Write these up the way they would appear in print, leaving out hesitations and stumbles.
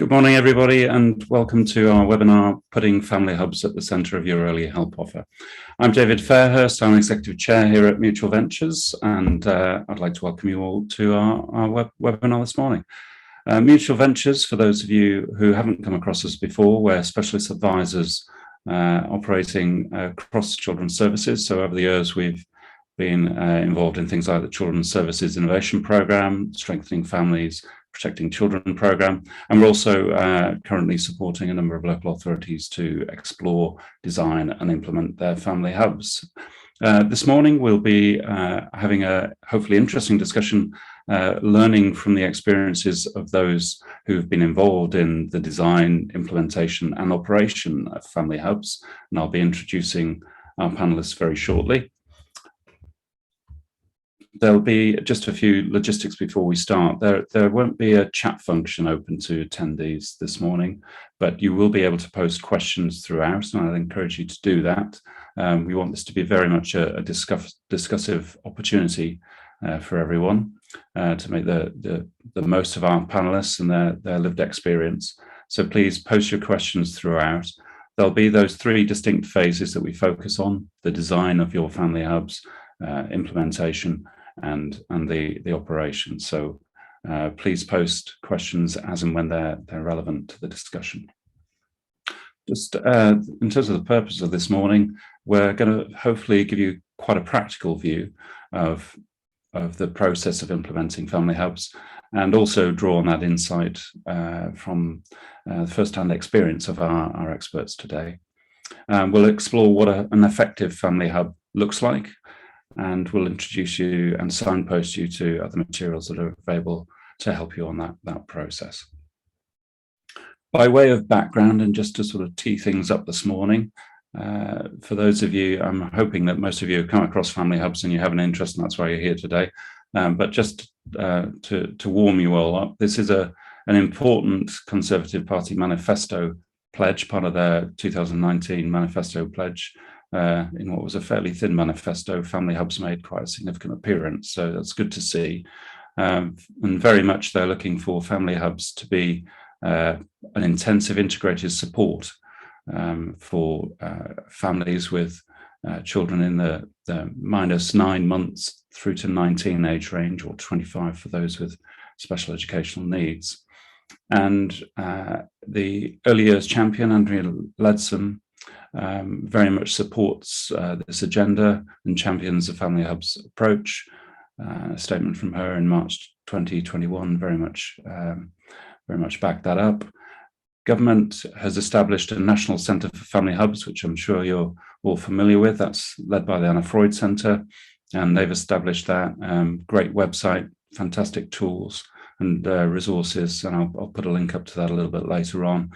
Good morning, everybody, and welcome to our webinar, Putting Family Hubs at the Centre of Your Early Help Offer. I'm David Fairhurst, I'm Executive Chair here at Mutual Ventures, and I'd like to welcome you all to our webinar this morning. Mutual Ventures, for those of you who haven't come across us before, we're specialist advisors operating across children's services. So over the years, we've been involved in things like the Children's Services Innovation Programme, Strengthening Families, Protecting Children programme, and we're also currently supporting a number of local authorities to explore, design and implement their family hubs. This morning we'll be having a hopefully interesting discussion, learning from the experiences of those who've been involved in the design, implementation and operation of family hubs, and I'll be introducing our panellists very shortly. There'll be just a few logistics before we start. There won't be a chat function open to attendees this morning, but you will be able to post questions throughout, and I'd encourage you to do that. We want this to be very much a discussive opportunity for everyone to make the most of our panelists and their lived experience. So please post your questions throughout. There'll be those three distinct phases that we focus on: the design of your family hubs, implementation, and the operation. So please post questions as and when they're relevant to the discussion. Just in terms of the purpose of this morning, we're going to hopefully give you quite a practical view of the process of implementing family hubs, and also draw on that insight from the first-hand experience of our experts today. We'll explore what an effective family hub looks like, and we'll introduce you and signpost you to other materials that are available to help you on that process. By way of background, and just to sort of tee things up this morning, for those of you, I'm hoping that most of you have come across family hubs and you have an interest, and that's why you're here today. But just to warm you all up, this is an important Conservative Party manifesto pledge, part of their 2019 manifesto pledge. In what was a fairly thin manifesto, family hubs made quite a significant appearance, so that's good to see. And very much they're looking for family hubs to be an intensive integrated support for families with children in the -9 months through to 19 age range, or 25 for those with special educational needs. And the early years champion, Andrea Leadsom, very much supports this agenda and champions the family hubs approach. A statement from her in March 2021 very much backed that up. Government has established a National Centre for Family Hubs, which I'm sure you're all familiar with. That's led by the Anna Freud Centre, and they've established that. Great website, fantastic tools and resources, and I'll put a link up to that a little bit later on.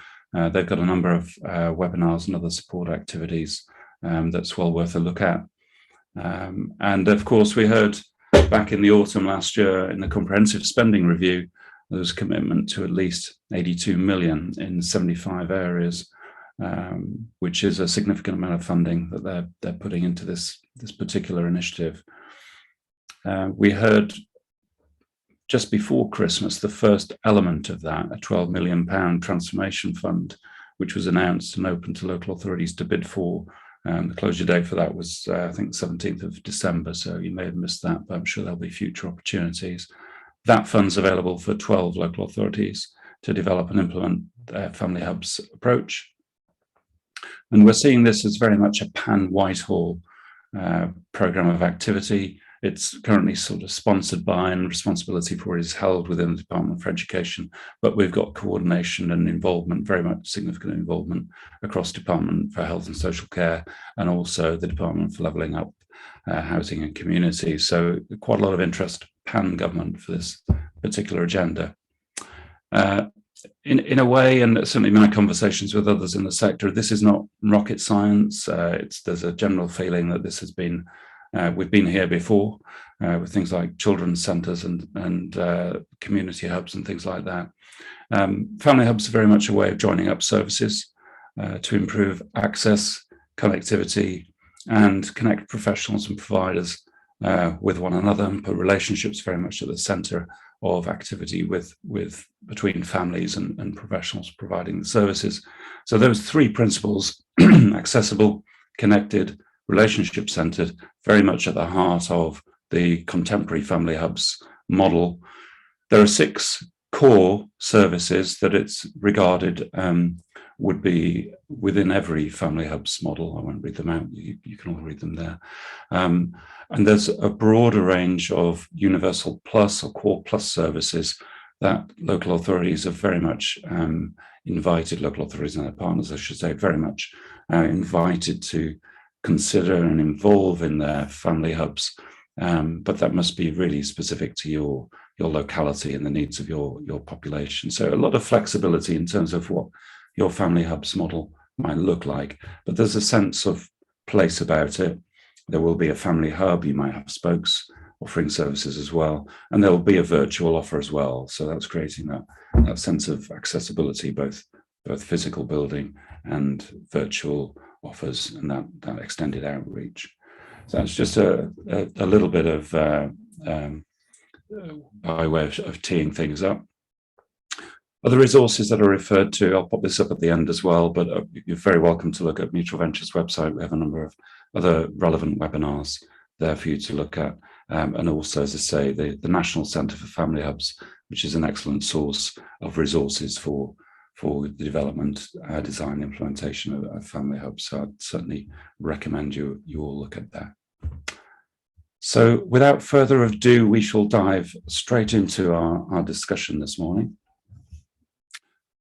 They've got a number of webinars and other support activities that's well worth a look at. And of course, we heard back in the autumn last year in the Comprehensive Spending Review, there was a commitment to at least 82 million in 75 areas, which is a significant amount of funding that they're putting into this particular initiative. We heard just before Christmas the first element of that, a £12 million transformation fund, which was announced and open to local authorities to bid for. The closure date for that was, I think, the 17th of December, so you may have missed that, but I'm sure there'll be future opportunities. That fund's available for 12 local authorities to develop and implement their family hubs approach. And we're seeing this as very much a pan-Whitehall programme of activity. It's currently sort of sponsored by, and responsibility for it is held within the Department for Education, but we've got coordination and involvement, very much significant involvement across Department for Health and Social Care, and also the Department for Levelling Up Housing and Community. So quite a lot of interest, pan-government, for this particular agenda. In a way, and certainly my conversations with others in the sector, this is not rocket science. There's a general feeling that this has been we've been here before with things like children's centres and community hubs and things like that. Family hubs are very much a way of joining up services to improve access, connectivity, and connect professionals and providers with one another, and put relationships very much at the centre of activity between families and professionals providing the services. So those three principles, accessible, connected, relationship-centered, very much at the heart of the contemporary family hubs model. There are 6 core services that it's regarded would be within every family hubs model. I won't read them out, you can all read them there. And there's a broader range of universal plus or core plus services that local authorities have very much invited, local authorities and their partners, I should say, very much invited to consider and involve in their family hubs. But that must be really specific to your locality and the needs of your population. So a lot of flexibility in terms of what your family hubs model might look like, but there's a sense of place about it. There will be a family hub, you might have spokes offering services as well, and there will be a virtual offer as well. So that's creating that sense of accessibility, both physical building and virtual offers, and that extended outreach. So that's just a little bit of by way of teeing things up. Other resources that are referred to, I'll pop this up at the end as well, but you're very welcome to look at Mutual Ventures website. We have a number of other relevant webinars there for you to look at. And also, as I say, the National Centre for Family Hubs, which is an excellent source of resources for the development, design, implementation of family hubs. So I'd certainly recommend you all look at that. So without further ado, we shall dive straight into our discussion this morning.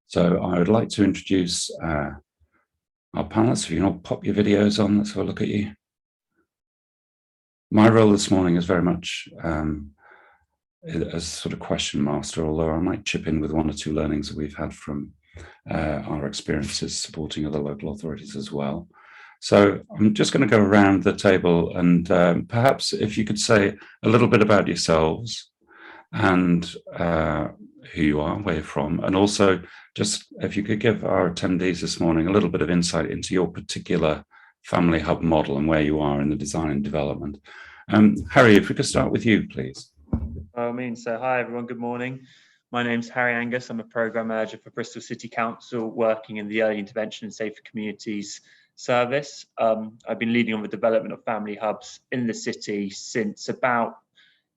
So I would like to introduce our panelists. If you can all pop your videos on, let's have a look at you. My role this morning is very much as sort of question master, although I might chip in with 1 or 2 learnings that we've had from our experiences supporting other local authorities as well. So I'm just going to go around the table and perhaps if you could say a little bit about yourselves and who you are, where you're from, and also just if you could give our attendees this morning a little bit of insight into your particular family hub model and where you are in the design and development. Harry, if we could start with you, please. So hi everyone, good morning. My name's Harry Angus. I'm a programme manager for Bristol City Council, working in the Early Intervention and Safer Communities service. I've been leading on the development of family hubs in the city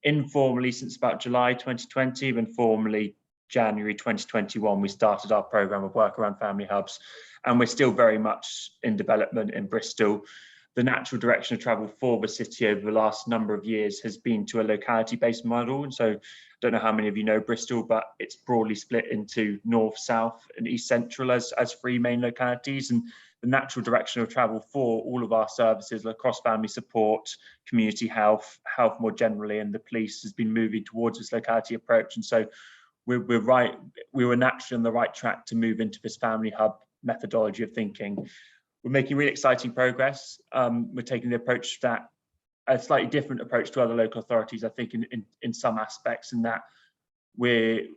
informally since about July 2020, and formally January 2021, we started our programme of work around family hubs, and we're still very much in development in Bristol. The natural direction of travel for the city over the last number of years has been to a locality-based model. And so I don't know how many of you know Bristol, but it's broadly split into north, south and east central as 3 main localities. And the natural direction of travel for all of our services across family support, community health more generally, and the police has been moving towards this locality approach. And so we were naturally on the right track to move into this family hub methodology of thinking. We're making really exciting progress. We're taking the approach that a slightly different approach to other local authorities, I think, in some aspects, in that we're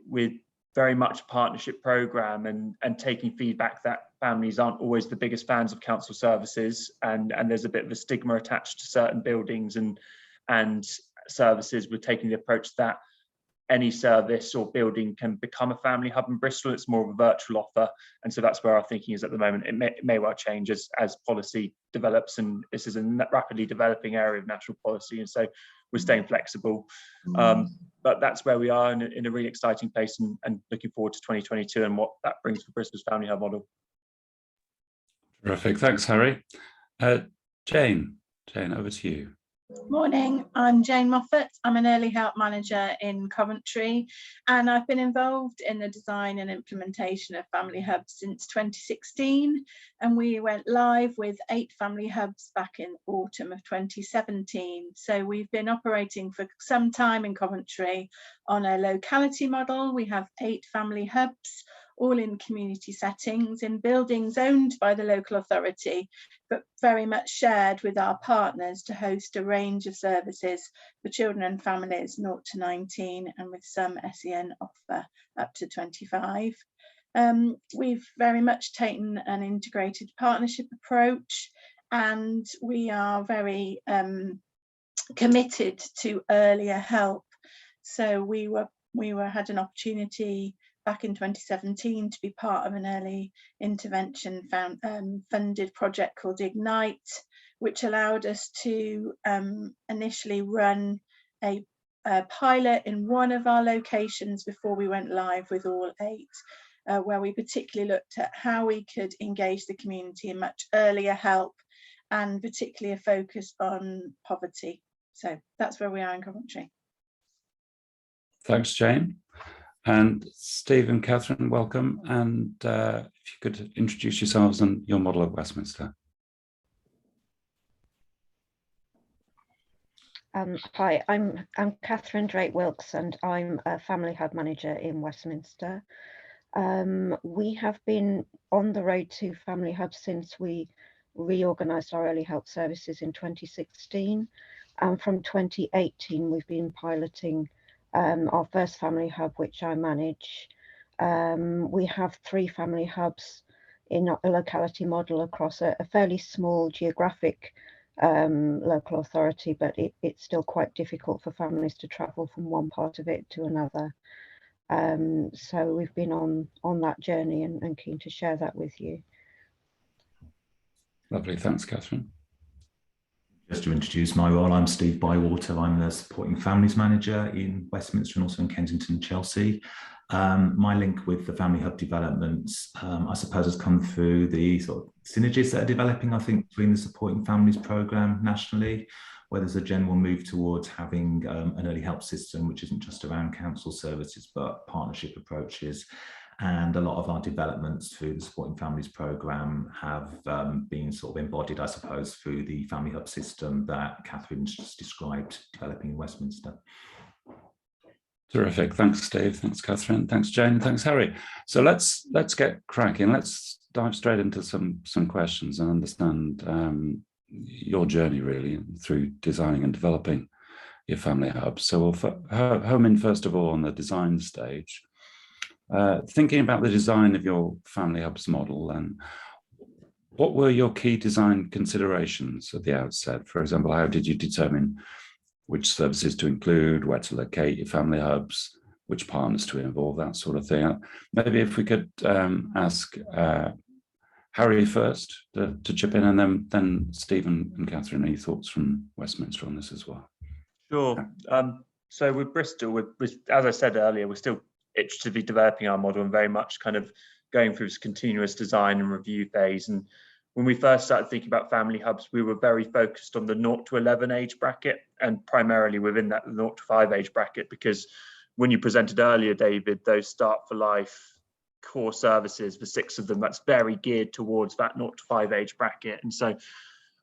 very much a partnership program and taking feedback that families aren't always the biggest fans of council services, and there's a bit of a stigma attached to certain buildings and services. We're taking the approach that any service or building can become a family hub in Bristol. It's more of a virtual offer. And so that's where our thinking is at the moment. It may well change as policy develops, and this is a rapidly developing area of national policy. And so we're staying flexible. But that's where we are in a really exciting place, and looking forward to 2022 and what that brings for Bristol's family hub model. Terrific, thanks, Harry. Jane, over to you. Morning, I'm Jane Moffat. I'm an early help manager in Coventry, and I've been involved in the design and implementation of family hubs since 2016, and we went live with 8 family hubs back in autumn of 2017. So we've been operating for some time in Coventry on a locality model. We have 8 family hubs, all in community settings, in buildings owned by the local authority, but very much shared with our partners to host a range of services for children and families 0 to 19, and with some SEN offer up to 25. We've very much taken an integrated partnership approach, and we are very committed to earlier help. So we were we had an opportunity back in 2017 to be part of an early intervention funded project called Ignite, which allowed us to initially run a pilot in one of our locations before we went live with all 8, where we particularly looked at how we could engage the community in much earlier help, and particularly a focus on poverty. So that's where we are in Coventry. Thanks, Jane. And Steve and Catherine, welcome. And if you could introduce yourselves and your model at Westminster. Hi, I'm Catherine Drake-Wilkes, and I'm a Family Hub Manager in Westminster. We have been on the road to Family Hub since we reorganised our early help services in 2016. And from 2018, we've been piloting our first Family Hub, which I manage. We have 3 Family Hubs in a locality model across a fairly small geographic local authority, but it's still quite difficult for families to travel from one part of it to another. So we've been on that journey and keen to share that with you. Lovely, thanks, Catherine. Just to introduce my role, I'm Steve Bywater. I'm the Supporting Families Manager in Westminster and also in Kensington and Chelsea. My link with the Family Hub developments, I suppose, has come through the sort of synergies that are developing, I think, between the Supporting Families programme nationally, where there's a general move towards having an early help system, which isn't just around council services, but partnership approaches. And a lot of our developments through the Supporting Families programme have been sort of embodied, I suppose, through the Family Hub system that Catherine's just described developing in Westminster. Terrific. Thanks, Steve. Thanks, Catherine. Thanks, Jane. Thanks, Harry. So let's get cracking. Let's dive straight into some questions and understand your journey really through designing and developing your family hubs. So we'll home in first of all on the design stage. Thinking about the design of your family hubs model, and what were your key design considerations at the outset? For example, how did you determine which services to include, where to locate your family hubs, which partners to involve, that sort of thing? Maybe if we could ask Harry first to chip in, and then Stephen and Catherine, any thoughts from Westminster on this as well? Sure. So with Bristol, as I said earlier, we're still iteratively developing our model and very much kind of going through this continuous design and review phase. And when we first started thinking about family hubs, we were very focused on the 0 to 11 age bracket, and primarily within that 0 to 5 age bracket, because when you presented earlier, David, those Start for Life core services, the 6 of them, that's very geared towards that 0 to 5 age bracket. And so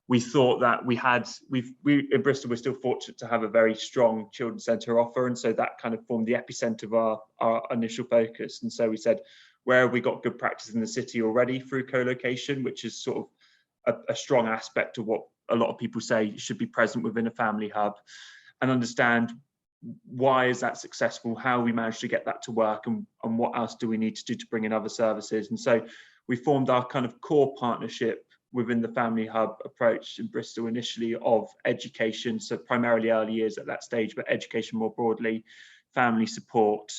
we thought that we in Bristol, we're still fortunate to have a very strong children's centre offer. And so that kind of formed the epicenter of our initial focus. And so we said, where have we got good practice in the city already through co-location, which is sort of a strong aspect of what a lot of people say should be present within a family hub, and understand why is that successful, how we managed to get that to work, and what else do we need to do to bring in other services. And so we formed our kind of core partnership within the family hub approach in Bristol initially of education, so primarily early years at that stage, but education more broadly, family support,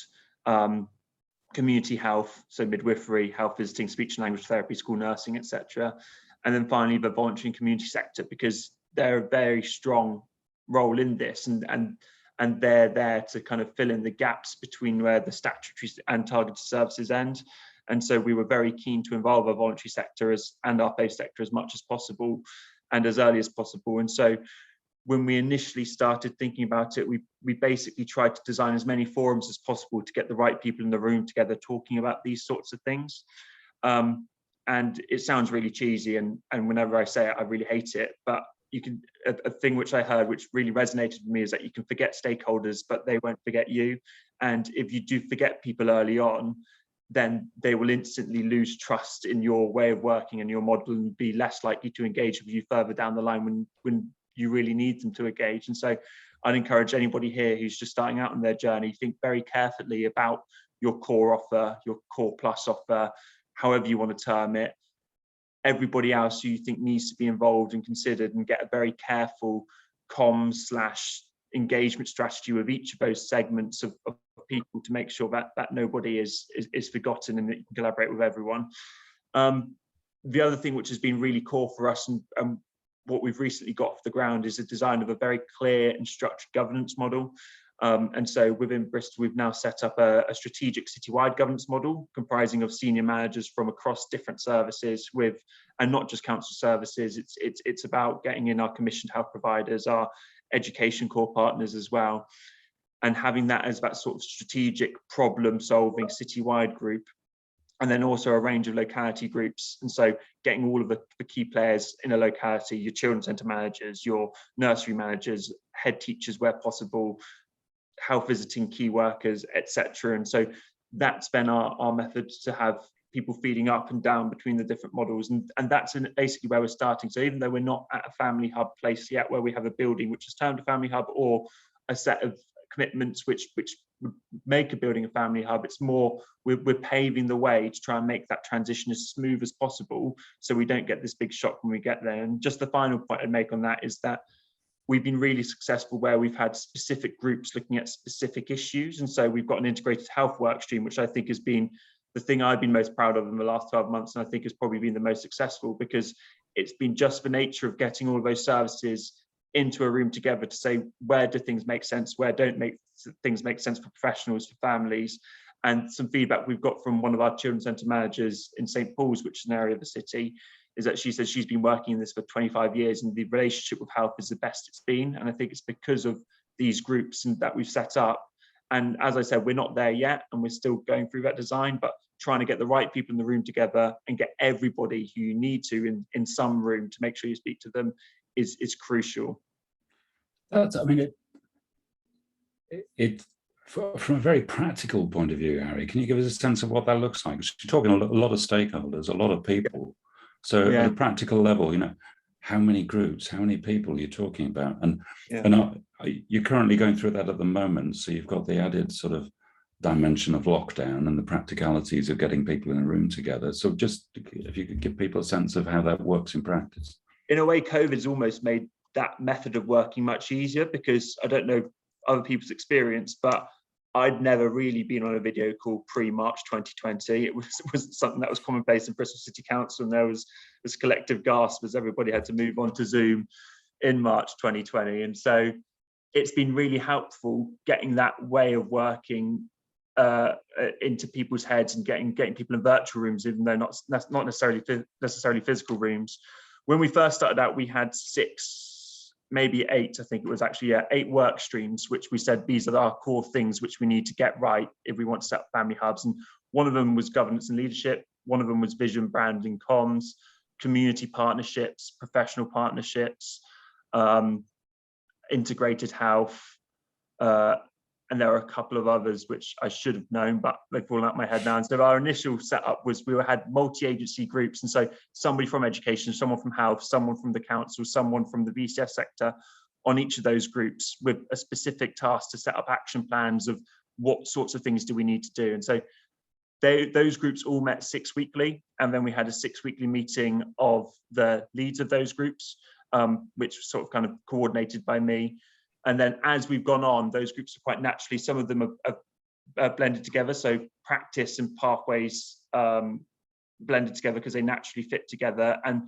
community health, so midwifery, health visiting, speech and language therapy, school nursing, etc. And then finally the voluntary and community sector, because they're a very strong role in this, and they're there to kind of fill in the gaps between where the statutory and targeted services end. And so we were very keen to involve our voluntary sector and our faith sector as much as possible and as early as possible. And so when we initially started thinking about it, we basically tried to design as many forums as possible to get the right people in the room together talking about these sorts of things. And it sounds really cheesy, and whenever I say it, I really hate it, but you can, a thing which I heard which really resonated with me is that you can forget stakeholders, but they won't forget you. And if you do forget people early on, then they will instantly lose trust in your way of working and your model, and be less likely to engage with you further down the line when you really need them to engage. And so I'd encourage anybody here who's just starting out on their journey, think very carefully about your core offer, your core plus offer, however you want to term it, everybody else who you think needs to be involved and considered, and get a very careful comms / engagement strategy with each of those segments of people to make sure that nobody is forgotten and that you can collaborate with everyone. The other thing which has been really core for us and what we've recently got off the ground is the design of a very clear and structured governance model. And so within Bristol, we've now set up a strategic citywide governance model comprising of senior managers from across different services and not just council services. It's about getting in our commissioned health providers, our education core partners as well, and having that as that sort of strategic problem solving citywide group. And then also a range of locality groups. And so getting all of the key players in a locality, your children's centre managers, your nursery managers, head teachers where possible, health visiting key workers, etc. And so that's been our method to have people feeding up and down between the different models. And that's basically where we're starting. So even though we're not at a family hub place yet, where we have a building which is termed a family hub or a set of commitments which would make a building a family hub, it's more we're paving the way to try and make that transition as smooth as possible so we don't get this big shock when we get there. And just the final point I'd make on that is that we've been really successful where we've had specific groups looking at specific issues. And so we've got an integrated health work stream, which I think has been the thing I've been most proud of in the last 12 months, and I think has probably been the most successful, because it's been just the nature of getting all of those services into a room together to say, where do things make sense, where don't things make sense for professionals, for families. And some feedback we've got from one of our children's centre managers in St Paul's, which is an area of the city, is that she says she's been working in this for 25 years and the relationship with health is the best it's been. And I think it's because of these groups and that we've set up. And as I said, we're not there yet and we're still going through that design, but trying to get the right people in the room together and get everybody who you need to in some room to make sure you speak to them is crucial. That's, I mean, from a very practical point of view, Harry, can you give us a sense of what that looks like? You're talking a lot of stakeholders, a lot of people. So at a practical level, how many groups, how many people are you talking about? And you're currently going through that at the moment. So you've got the added sort of dimension of lockdown and the practicalities of getting people in a room together. So just if you could give people a sense of how that works in practice. In a way, COVID's almost made that method of working much easier, because I don't know other people's experience, but I'd never really been on a video call pre-March 2020. It was something that was commonplace in Bristol City Council, and there was this collective gasp as everybody had to move on to Zoom in March 2020. And so it's been really helpful getting that way of working into people's heads and getting people in virtual rooms, even though not necessarily physical rooms. When we first started out, we had 6, maybe 8, I think it was actually, 8 work streams, which we said these are our core things which we need to get right if we want to set up family hubs. And one of them was governance and leadership. One of them was vision, branding, comms, community partnerships, professional partnerships, integrated health, and there are a couple of others which I should have known, but they've fallen out my head now. And so our initial setup was we had multi-agency groups. And so somebody from education, someone from health, someone from the council, someone from the VCS sector on each of those groups with a specific task to set up action plans of what sorts of things do we need to do. And so those groups all met 6 weekly. And then we had a 6 weekly meeting of the leads of those groups, which was sort of kind of coordinated by me. And then as we've gone on, those groups are quite naturally, some of them are blended together. So practice and pathways blended together because they naturally fit together and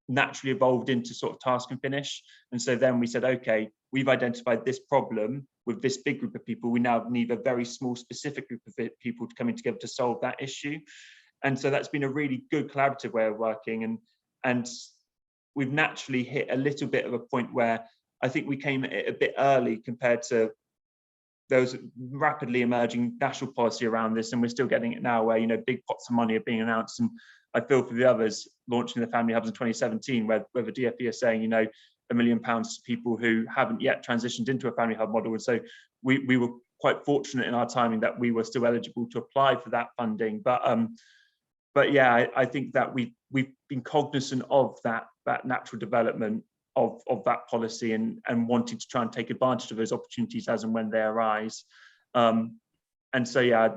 naturally evolved into sort of task and finish. And so then we said, okay, we've identified this problem with this big group of people. We now need a very small specific group of people to come in together to solve that issue. And so that's been a really good collaborative way of working. And we've naturally hit a little bit of a point where I think we came at it a bit early compared to those rapidly emerging national policy around this, and we're still getting it now where, big pots of money are being announced. And I feel for the others launching the family hubs in 2017, where the DfE are saying, £1 million to people who haven't yet transitioned into a family hub model. And so we were quite fortunate in our timing that we were still eligible to apply for that funding. But yeah, I think that we've been cognizant of that natural development of that policy and wanting to try and take advantage of those opportunities as and when they arise. And so, yeah,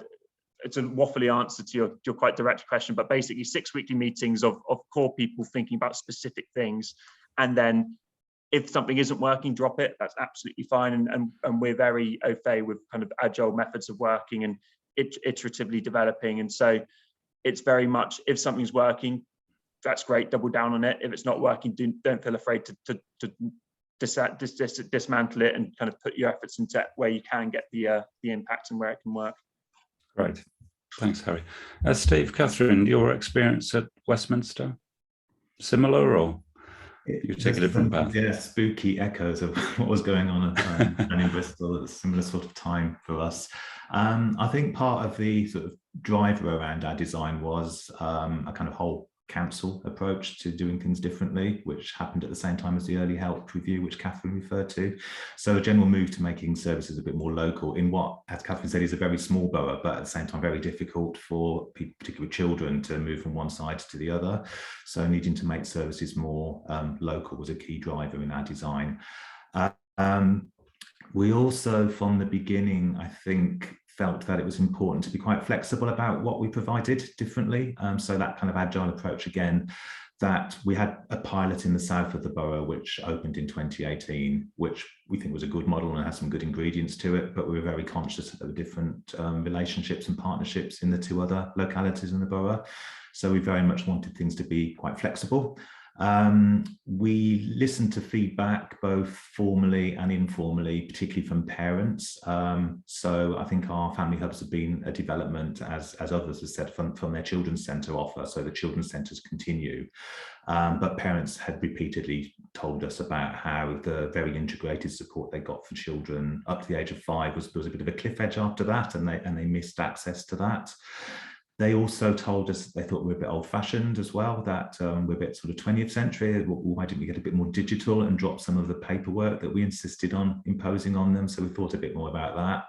it's a waffly answer to your quite direct question, but basically 6 weekly meetings of core people thinking about specific things. And then if something isn't working, drop it. That's absolutely fine. And we're very au fait with kind of agile methods of working and iteratively developing. And so it's very much, if something's working, that's great, double down on it. If it's not working, don't feel afraid to dismantle it and kind of put your efforts into where you can get the impact and where it can work. Great. Thanks, Harry. Steve, Catherine, your experience at Westminster, similar, or you take a different path? Yeah, spooky echoes of what was going on at and in Bristol at a similar sort of time for us. I think part of the sort of driver around our design was a kind of whole council approach to doing things differently, which happened at the same time as the early help review, which Catherine referred to. So a general move to making services a bit more local in what, as Catherine said, is a very small borough, but at the same time very difficult for people, particularly children, to move from one side to the other. So needing to make services more local was a key driver in our design. We also, from the beginning, I think, felt that it was important to be quite flexible about what we provided differently. So that kind of agile approach again, that we had a pilot in the south of the borough, which opened in 2018, which we think was a good model and has some good ingredients to it, but we were very conscious that there were different relationships and partnerships in the two other localities in the borough. So we very much wanted things to be quite flexible. We listened to feedback both formally and informally, particularly from parents. So I think our family hubs have been a development, as others have said, from their children's centre offer. So the children's centres continue, but parents had repeatedly told us about how the very integrated support they got for children up to the age of 5 there was a bit of a cliff edge after that, and they missed access to that. They also told us they thought we were a bit old-fashioned as well, that we're a bit sort of 20th century. Why didn't we get a bit more digital and drop some of the paperwork that we insisted on imposing on them? So we thought a bit more about that.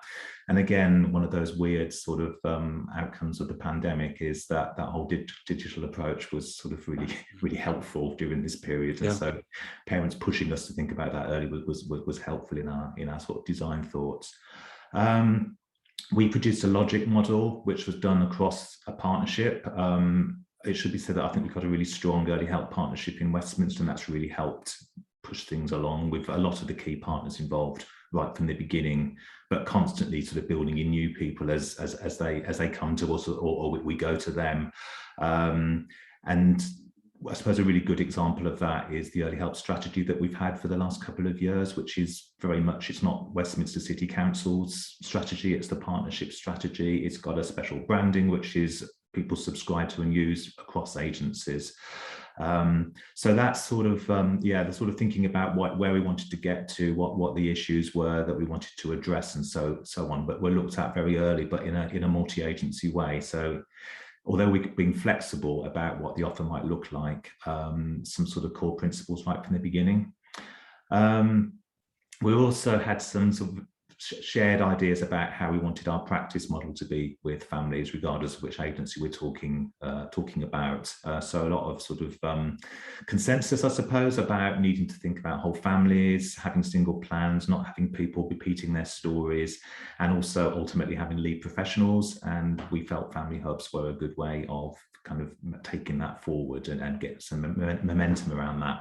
And again, one of those weird sort of outcomes of the pandemic is that whole digital approach was sort of really helpful during this period. And so parents pushing us to think about that early was helpful in our sort of design thoughts. We produced a logic model, which was done across a partnership. It should be said that I think we've got a really strong early help partnership in Westminster, and that's really helped push things along with a lot of the key partners involved right from the beginning, but constantly sort of building in new people as they come to us or we go to them. And I suppose a really good example of that is the early help strategy that we've had for the last couple of years, which is very much, it's not Westminster City Council's strategy, it's the partnership strategy. It's got a special branding, which is people subscribe to and use across agencies. So that's sort of, the sort of thinking about where we wanted to get to, what the issues were that we wanted to address and so on, but we're looked at very early, but in a multi-agency way. So although we've been flexible about what the offer might look like, some sort of core principles right from the beginning. We also had some sort of shared ideas about how we wanted our practice model to be with families, regardless of which agency we're talking about. So a lot of sort of consensus, I suppose, about needing to think about whole families, having single plans, not having people repeating their stories, and also ultimately having lead professionals. And we felt family hubs were a good way of kind of taking that forward and get some momentum around that.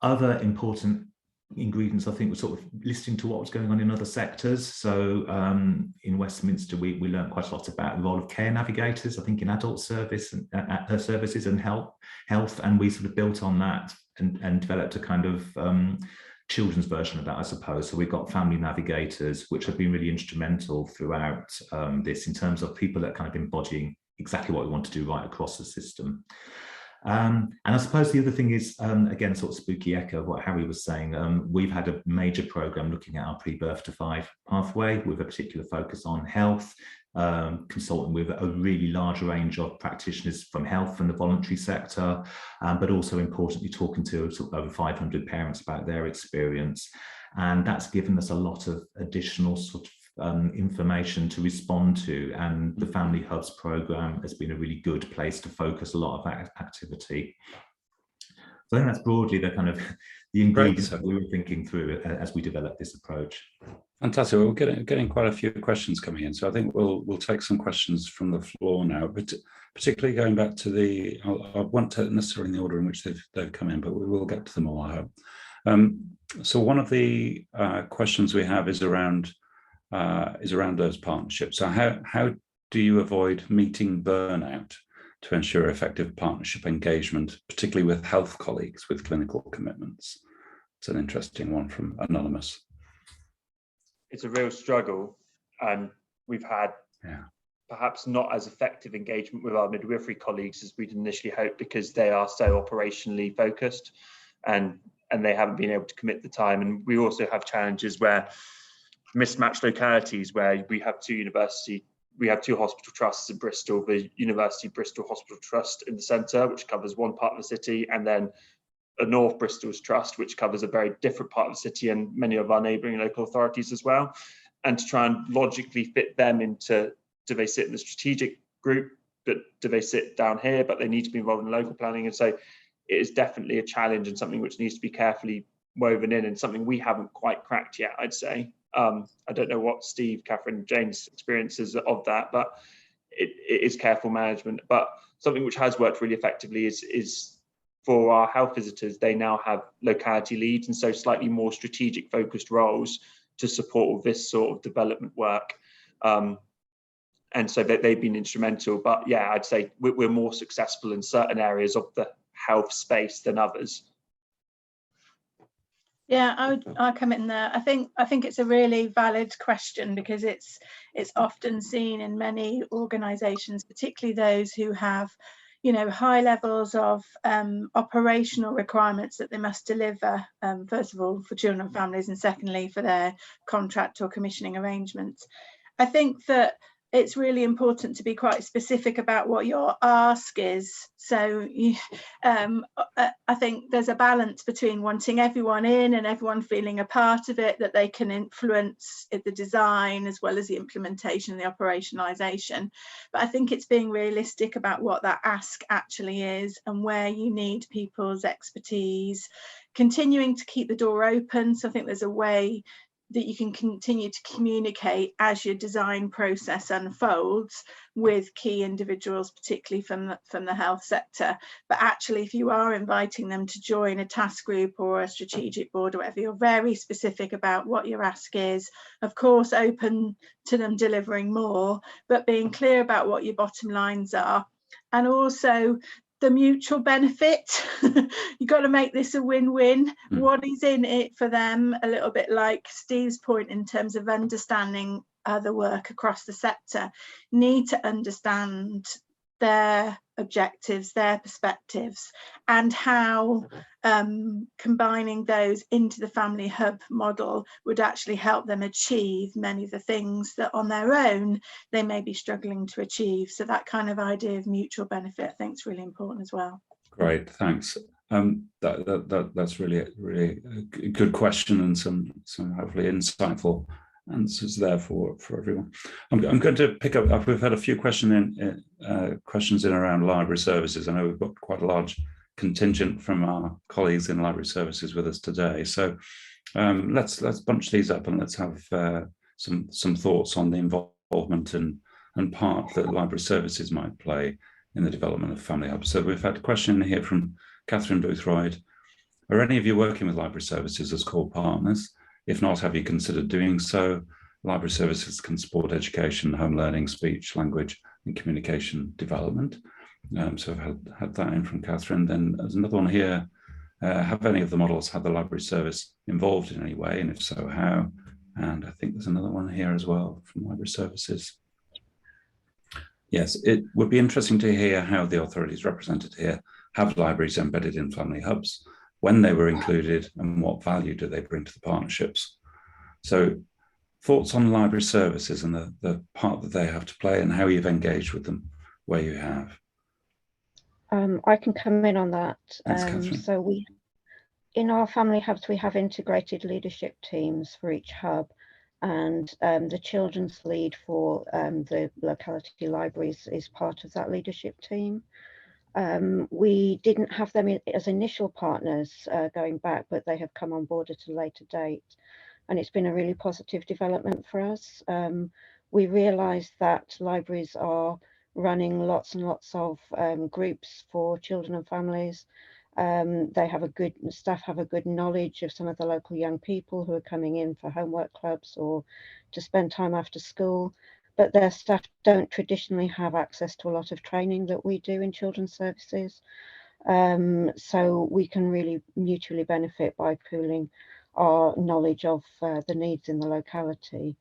Other important ingredients, I think, were sort of listening to what was going on in other sectors. So in Westminster, we learned quite a lot about the role of care navigators, I think, in adult service and services and health, and we sort of built on that and developed a kind of children's version of that, I suppose. So we've got family navigators, which have been really instrumental throughout this in terms of people that are kind of embodying exactly what we want to do right across the system. And I suppose the other thing is, again, sort of spooky echo of what Harry was saying. We've had a major program looking at our pre-birth to 5 pathway with a particular focus on health, consulting with a really large range of practitioners from health and the voluntary sector, but also importantly talking to sort of over 500 parents about their experience. And that's given us a lot of additional sort of information to respond to, and the Family Hubs program has been a really good place to focus a lot of that activity. So I think that's broadly the kind of the ingredients Great. that we were thinking through as we developed this approach. Fantastic. We're getting quite a few questions coming in, so I think we'll take some questions from the floor now. But particularly going back to I won't take necessarily in the order in which they've come in, but we will get to them all, I hope. So one of the questions we have is around those partnerships. So how do you avoid meeting burnout to ensure effective partnership engagement, particularly with health colleagues with clinical commitments? It's an interesting one from Anonymous. It's a real struggle, and we've had perhaps not as effective engagement with our midwifery colleagues as we'd initially hoped, because they are so operationally focused and they haven't been able to commit the time. And we also have challenges where mismatched localities, where we have two hospital trusts in Bristol, the University Bristol Hospital Trust in the centre, which covers one part of the city, and then a North Bristol's Trust, which covers a very different part of the city and many of our neighbouring local authorities as well. And to try and logically fit them into, do they sit in the strategic group, but do they sit down here, but they need to be involved in local planning? And so it is definitely a challenge and something which needs to be carefully woven in, and something we haven't quite cracked yet, I'd say. I don't know what Steve, Catherine, James' experiences of that, but it is careful management. But something which has worked really effectively is for our health visitors, they now have locality leads, and so slightly more strategic focused roles to support all this sort of development work. And so they've been instrumental. But yeah, I'd say we're more successful in certain areas of the health space than others. Yeah, I'll come in there. I think it's a really valid question, because it's often seen in many organisations, particularly those who have, high levels of operational requirements that they must deliver, first of all for children and families, and secondly for their contract or commissioning arrangements. I think that it's really important to be quite specific about what your ask is. So I think there's a balance between wanting everyone in and everyone feeling a part of it, that they can influence the design as well as the implementation and the operationalization. But I think it's being realistic about what that ask actually is and where you need people's expertise, continuing to keep the door open. So I think there's a way that you can continue to communicate as your design process unfolds with key individuals, particularly from the health sector. But actually, if you are inviting them to join a task group or a strategic board or whatever, you're very specific about what your ask is. Of course, open to them delivering more, but being clear about what your bottom lines are. And also the mutual benefit. You've got to make this a win-win. What is in it for them? A little bit like Steve's point in terms of understanding other work across the sector. Need to understand their objectives, their perspectives, and how combining those into the family hub model would actually help them achieve many of the things that on their own they may be struggling to achieve. So that kind of idea of mutual benefit, I think, is really important as well. Great, thanks. That's really a good question, and some hopefully insightful answers there for everyone. I'm going to pick up. We've had a few questions in around library services. I know we've got quite a large contingent from our colleagues in library services with us today. So let's bunch these up and let's have some thoughts on the involvement and part that library services might play in the development of family hubs. So we've had a question here from Catherine Boothroyd. Are any of you working with library services as core partners? If not, have you considered doing so? Library services can support education, home learning, speech, language, and communication development. So I've had that in from Catherine. Then there's another one here. Have any of the models had the library service involved in any way? And if so, how? And I think there's another one here as well from library services. Yes, it would be interesting to hear how the authorities represented here have libraries embedded in family hubs, when they were included, and what value do they bring to the partnerships. So thoughts on library services and the part that they have to play and how you've engaged with them where you have. I can come in on that. Thanks, So in our family hubs, we have integrated leadership teams for each hub, and the children's lead for the locality libraries is part of that leadership team. We didn't have them as initial partners going back, but they have come on board at a later date. And it's been a really positive development for us. We realised that libraries are running lots and lots of groups for children and families. Staff have a good knowledge of some of the local young people who are coming in for homework clubs or to spend time after school, but their staff don't traditionally have access to a lot of training that we do in children's services. So we can really mutually benefit by pooling our knowledge of the needs in the locality.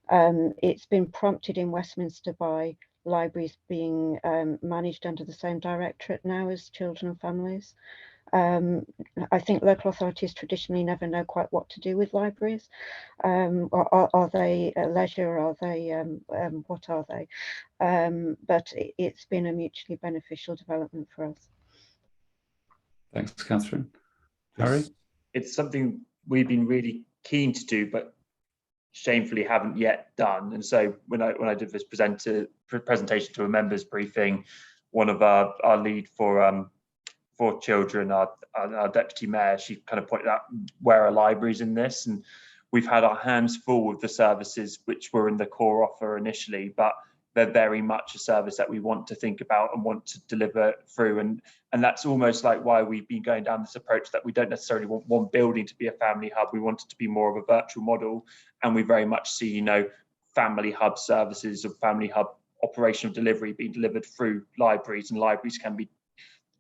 It's been prompted in Westminster by libraries being managed under the same directorate now as children and families. I think local authorities traditionally never know quite what to do with libraries. Are they leisure? Are they what are they? But it's been a mutually beneficial development for us. Thanks, Catherine. Harry? It's something we've been really keen to do, but shamefully haven't yet done. And so when I did this presentation to a members briefing, one of our lead for children, our deputy mayor, she kind of pointed out where are libraries in this, and we've had our hands full with the services which were in the core offer initially, but they're very much a service that we want to think about and want to deliver through, and that's almost like why we've been going down this approach that we don't necessarily want one building to be a family hub. We want it to be more of a virtual model, and we very much see, family hub services or family hub operational delivery being delivered through libraries, and libraries can be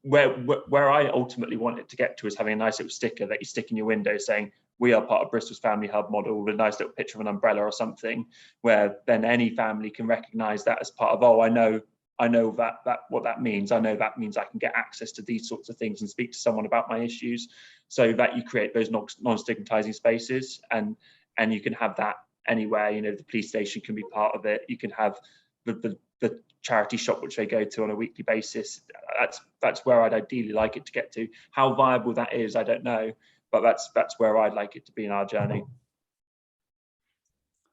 where I ultimately want it to get to is having a nice little sticker that you stick in your window saying we are part of Bristol's family hub model, with a nice little picture of an umbrella or something, where then any family can recognise that as part of, oh, I know that what that means. I know that means I can get access to these sorts of things and speak to someone about my issues, so that you create those non-stigmatising spaces, and you can have that anywhere. The police station can be part of it. You can have the charity shop which they go to on a weekly basis. That's where I'd ideally like it to get to. How viable that is, I don't know, but that's where I'd like it to be in our journey.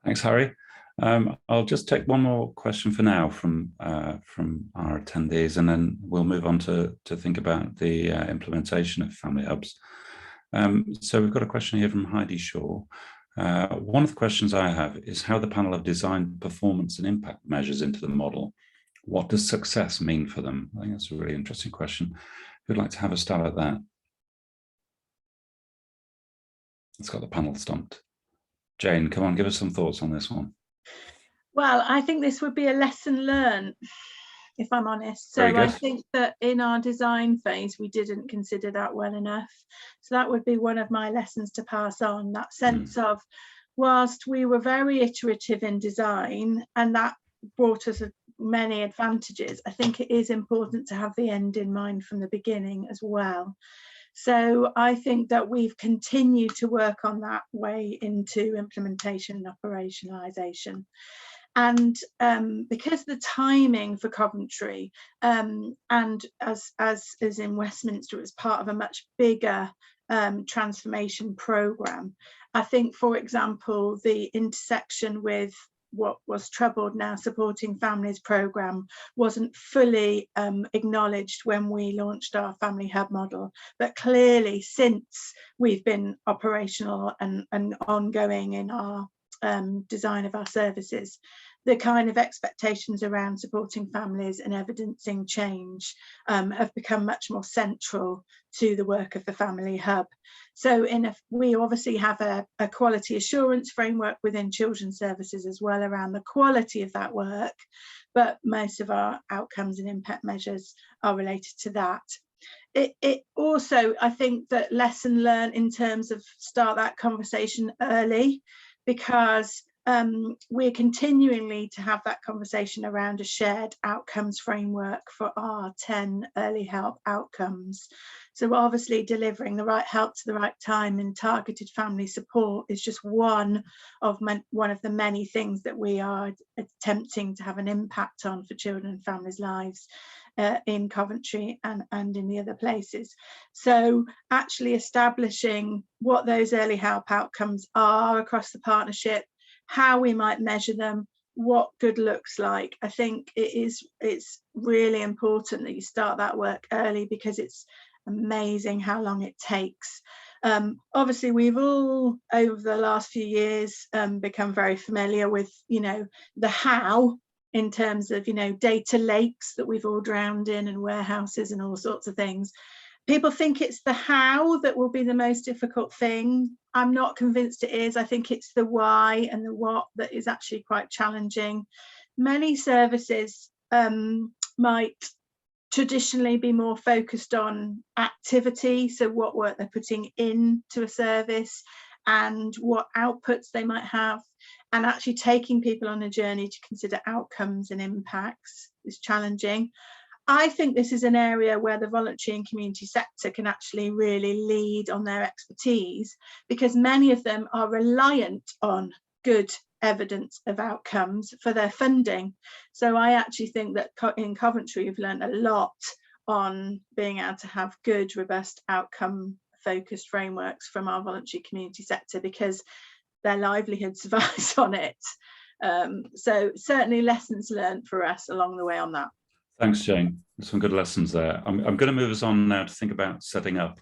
Thanks, Harry. I'll just take one more question for now from our attendees, and then we'll move on to think about the implementation of family hubs. So we've got a question here from Heidi Shaw. One of the questions I have is how the panel have designed performance and impact measures into the model. What does success mean for them? I think that's a really interesting question. Who'd like to have a stab at that? It's got the panel stumped. Jane, come on, give us some thoughts on this one. Well, I think this would be a lesson learned, if I'm honest. So I think that in our design phase, we didn't consider that well enough. So that would be one of my lessons to pass on, that sense of, whilst we were very iterative in design, and that brought us many advantages, I think it is important to have the end in mind from the beginning as well. So I think that we've continued to work on that way into implementation and operationalisation. And because the timing for Coventry, and as is in Westminster, it's part of a much bigger transformation programme. I think, for example, the intersection with what was Troubled Now Supporting Families programme wasn't fully acknowledged when we launched our family hub model, but clearly since we've been operational and ongoing in our design of our services, the kind of expectations around supporting families and evidencing change have become much more central to the work of the family hub. So we obviously have a quality assurance framework within children's services as well around the quality of that work, but most of our outcomes and impact measures are related to that. It also, I think that lesson learned in terms of start that conversation early, because we're continually to have that conversation around a shared outcomes framework for our 10 early help outcomes. So obviously delivering the right help to the right time and targeted family support is just one of the many things that we are attempting to have an impact on for children and families' lives in Coventry and in the other places. So actually establishing what those early help outcomes are across the partnership, how we might measure them, what good looks like. I think it's really important that you start that work early, because it's amazing how long it takes. Obviously, we've all over the last few years become very familiar with, you know, the how, in terms of, you know, data lakes that we've all drowned in, and warehouses and all sorts of things. People think it's the how that will be the most difficult thing. I'm not convinced it is. I think it's the why and the what that is actually quite challenging. Many services might traditionally be more focused on activity, so what work they're putting into a service and what outputs they might have, and actually taking people on a journey to consider outcomes and impacts is challenging. I think this is an area where the voluntary and community sector can actually really lead on their expertise, because many of them are reliant on good evidence of outcomes for their funding. So I actually think that in Coventry we've learned a lot on being able to have good, robust, outcome focused frameworks from our voluntary community sector, because their livelihood survives on it. So certainly lessons learned for us along the way on that. Thanks, Jane. Some good lessons there. I'm going to move us on now to think about setting up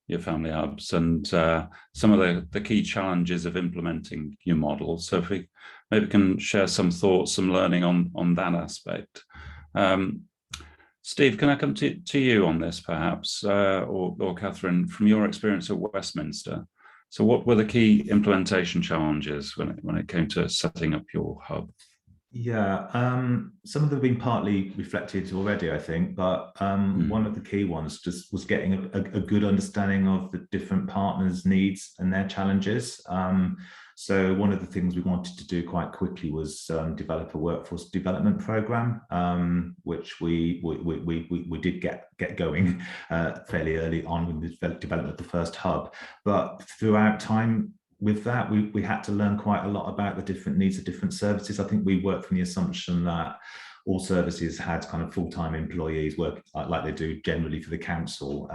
your family hubs and some of the key challenges of implementing your model. So if we maybe can share some thoughts, some learning on that aspect. Steve, can I come to you on this perhaps, or Catherine, from your experience at Westminster? So what were the key implementation challenges when it came to setting up your hub? Yeah, some of them have been partly reflected already, I think, but one of the key ones just was getting a good understanding of the different partners' needs and their challenges. So one of the things we wanted to do quite quickly was develop a workforce development program, which we did get going fairly early on when we developed the first hub. But throughout time, with that, we had to learn quite a lot about the different needs of different services. I think we worked from the assumption that all services had kind of full-time employees work like they do generally for the council,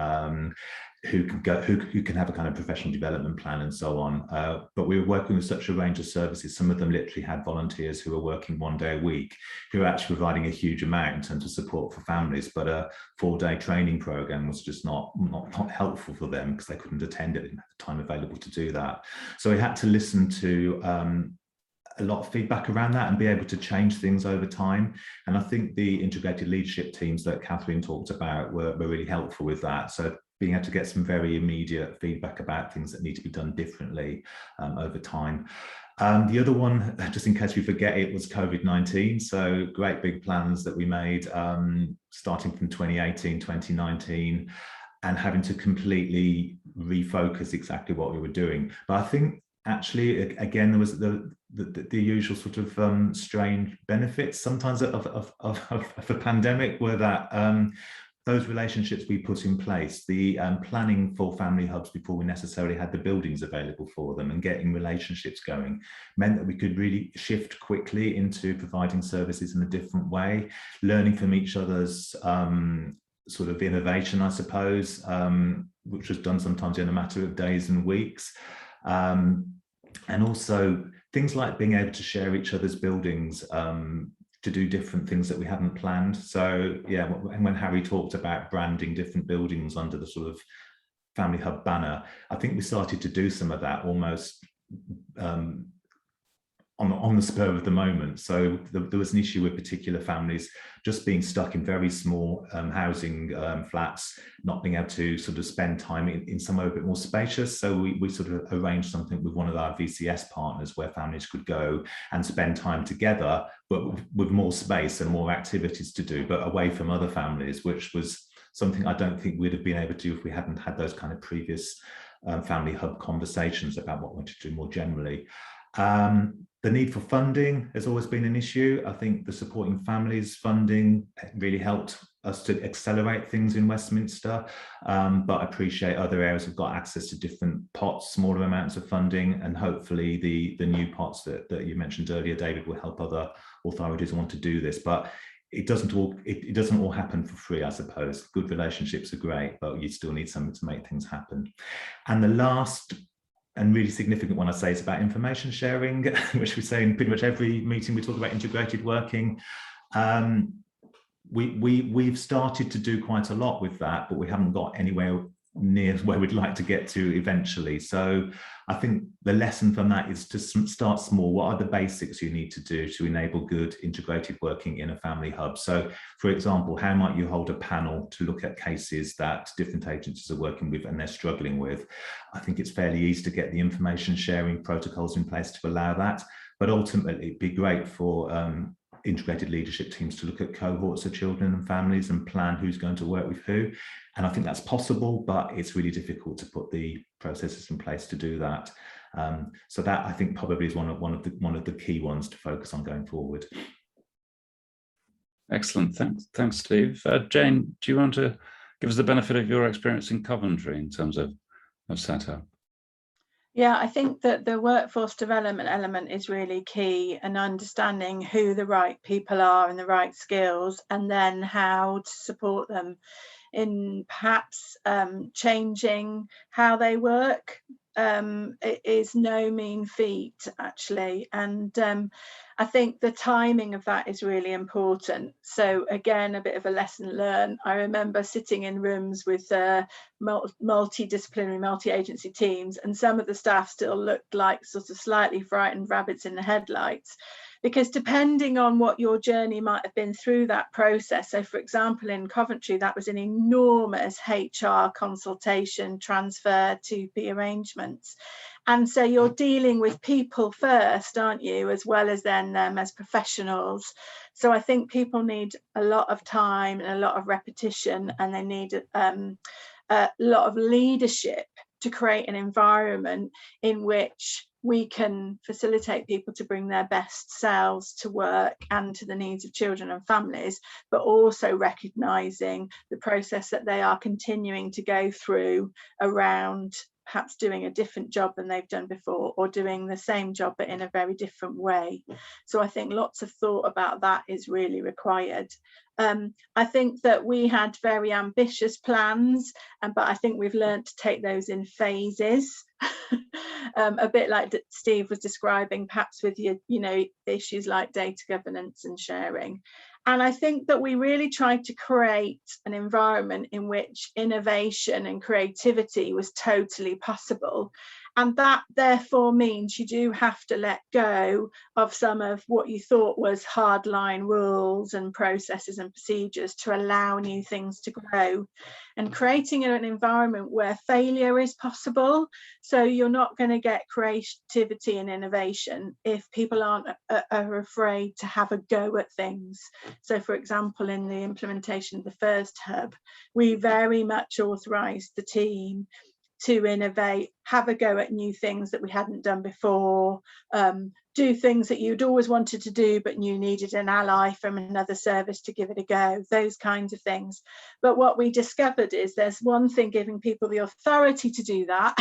who can have a kind of professional development plan and so on. But we were working with such a range of services. Some of them literally had volunteers who were working 1 day a week, who were actually providing a huge amount in terms of support for families. But a 4-day training program was just not helpful for them because they couldn't attend it, didn't have the time available to do that. So we had to listen to a lot of feedback around that and be able to change things over time. And I think the integrated leadership teams that Catherine talked about were really helpful with that. So being able to get some very immediate feedback about things that need to be done differently over time. The other one, just in case we forget it, was COVID-19. So great big plans that we made starting from 2018, 2019, and having to completely refocus exactly what we were doing. But I think actually, again, there was the usual sort of strange benefits sometimes of a pandemic, were that those relationships we put in place, the planning for family hubs before we necessarily had the buildings available for them, and getting relationships going, meant that we could really shift quickly into providing services in a different way, learning from each other's sort of innovation, I suppose, which was done sometimes in a matter of days and weeks. And also things like being able to share each other's buildings to do different things that we hadn't planned. So yeah, when Harry talked about branding different buildings under the sort of Family Hub banner, I think we started to do some of that almost on the spur of the moment. So there was an issue with particular families just being stuck in very small housing flats, not being able to sort of spend time in somewhere a bit more spacious. So we sort of arranged something with one of our VCS partners where families could go and spend time together, but with more space and more activities to do, but away from other families, which was something I don't think we'd have been able to do if we hadn't had those kind of previous Family Hub conversations about what we want to do more generally. The need for funding has always been an issue. I think the Supporting Families funding really helped us to accelerate things in Westminster, but I appreciate other areas have got access to different pots, smaller amounts of funding, and hopefully the new pots that you mentioned earlier, David, will help other authorities want to do this. But it doesn't all happen for free, I suppose. Good relationships are great, but you still need something to make things happen. And the last and really significant when I say it's about information sharing, which we say in pretty much every meeting we talk about integrated working. We've started to do quite a lot with that, but we haven't got anywhere near where we'd like to get to eventually. So I think the lesson from that is to start small. What are the basics you need to do to enable good integrated working in a family hub? So, for example, how might you hold a panel to look at cases that different agencies are working with and they're struggling with? I think it's fairly easy to get the information sharing protocols in place to allow that, but ultimately it'd be great for integrated leadership teams to look at cohorts of children and families and plan who's going to work with who. And I think that's possible, but it's really difficult to put the processes in place to do that. So that, I think, probably is one of the key ones to focus on going forward. Excellent. Thanks, Steve. Jane, do you want to give us the benefit of your experience in Coventry in terms of setup? Yeah, I think that the workforce development element is really key, and understanding who the right people are and the right skills, and then how to support them in perhaps changing how they work. It is no mean feat, actually, and I think the timing of that is really important. So again, a bit of a lesson learned. I remember sitting in rooms with multidisciplinary, multi-agency teams, and some of the staff still looked like sort of slightly frightened rabbits in the headlights, because depending on what your journey might have been through that process. So for example, in Coventry, that was an enormous HR consultation transfer to the arrangements. And so you're dealing with people first, aren't you, as well as then them as professionals. So I think people need a lot of time and a lot of repetition, and they need a lot of leadership to create an environment in which we can facilitate people to bring their best selves to work and to the needs of children and families, but also recognising the process that they are continuing to go through around perhaps doing a different job than they've done before, or doing the same job but in a very different way. So I think lots of thought about that is really required. I think that we had very ambitious plans, but I think we've learned to take those in phases. A bit like Steve was describing, perhaps with your, issues like data governance and sharing. And I think that we really tried to create an environment in which innovation and creativity was totally possible. And that therefore means you do have to let go of some of what you thought was hardline rules and processes and procedures to allow new things to grow, and creating an environment where failure is possible. So you're not going to get creativity and innovation if people are afraid to have a go at things. So for example, in the implementation of the first hub, we very much authorised the team to innovate, have a go at new things that we hadn't done before, do things that you'd always wanted to do but you needed an ally from another service to give it a go, those kinds of things. But what we discovered is there's one thing giving people the authority to do that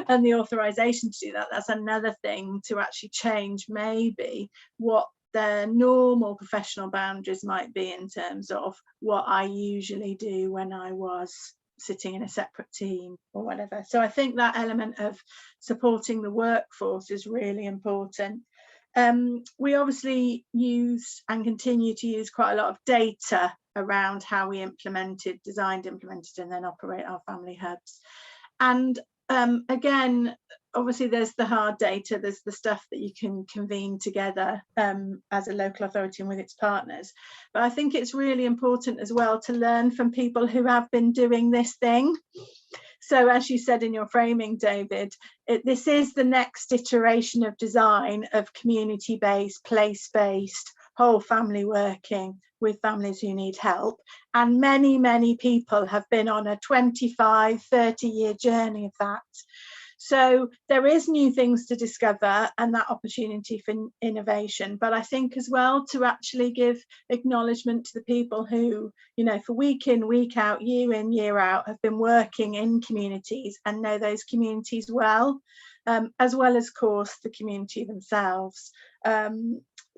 and the authorization to do that. That's another thing to actually change maybe what their normal professional boundaries might be in terms of what I usually do when I was sitting in a separate team or whatever. So I think that element of supporting the workforce is really important. We obviously use and continue to use quite a lot of data around how we designed, implemented, and then operate our family hubs. And again, obviously there's the hard data, there's the stuff that you can convene together as a local authority and with its partners. But I think it's really important as well to learn from people who have been doing this thing. So as you said in your framing, David, this is the next iteration of design of community-based, place-based, whole family working with families who need help. And many, many people have been on a 25, 30-year journey of that. So there is new things to discover and that opportunity for innovation. But I think as well to actually give acknowledgement to the people who, for week in, week out, year in, year out, have been working in communities and know those communities well, as well as, of course, the community themselves.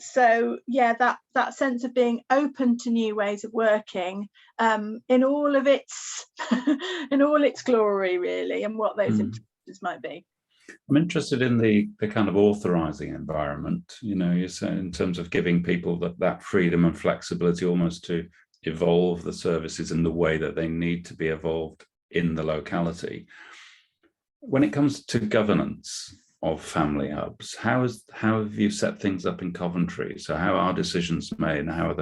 So yeah, that sense of being open to new ways of working in all of its in all its glory, really, and what those might be. I'm interested in the kind of authorizing environment, you know, you say in terms of giving people that freedom and flexibility almost to evolve the services in the way that they need to be evolved in the locality. When it comes to governance of family hubs, how have you set things up in Coventry? So how are decisions made, and how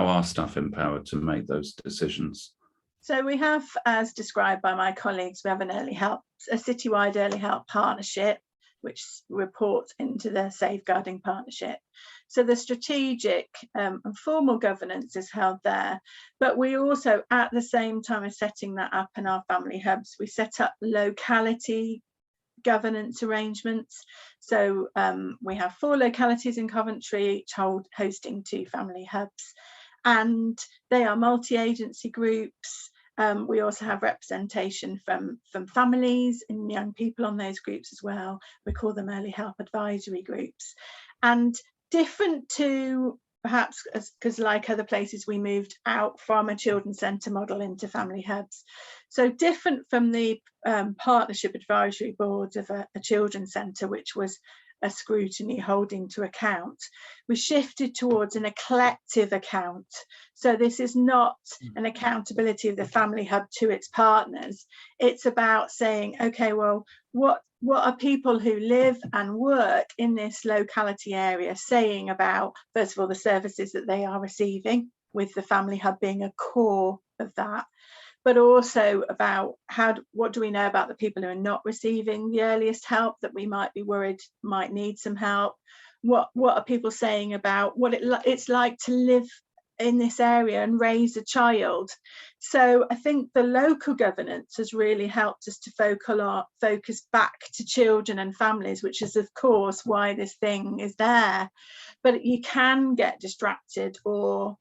are staff empowered to make those decisions? So we have, as described by my colleagues, we have a citywide early help partnership, which reports into the safeguarding partnership. So the strategic and formal governance is held there, but we also, at the same time as setting that up in our family hubs, we set up locality governance arrangements. So we have 4 localities in Coventry, each hosting 2 family hubs, and they are multi-agency groups. We also have representation from families and young people on those groups as well. We call them early help advisory groups. And different to perhaps, because like other places, we moved out from a children's centre model into family hubs. So different from the partnership advisory boards of a children's centre, which was a scrutiny holding to account, we shifted towards a collective account. So this is not an accountability of the family hub to its partners. It's about saying, okay, well, what are people who live and work in this locality area saying about, first of all, the services that they are receiving, with the family hub being a core of that, but also about what do we know about the people who are not receiving the earliest help that we might be worried might need some help. What are people saying about what it's like to live in this area and raise a child? So I think the local governance has really helped us to focus back to children and families, which is of course why this thing is there. But you can get distracted or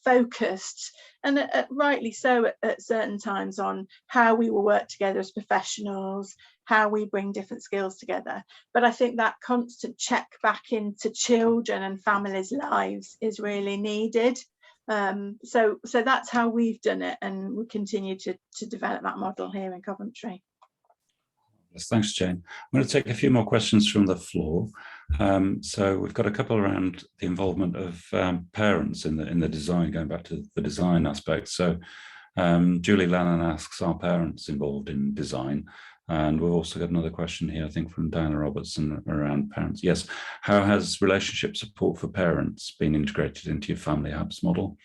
focused, and rightly so at certain times, on how we will work together as professionals, how we bring different skills together. But I think that constant check back into children and families' lives is really needed. So that's how we've done it, and we continue to develop that model here in Coventry. Yes, thanks, Jane. I'm going to take a few more questions from the floor. So we've got a couple around the involvement of parents in the design, going back to the design aspect. So Julie Lannan asks, are parents involved in design? And we've also got another question here, I think, from Diana Robertson around parents. Yes, how has relationship support for parents been integrated into your family hubs model?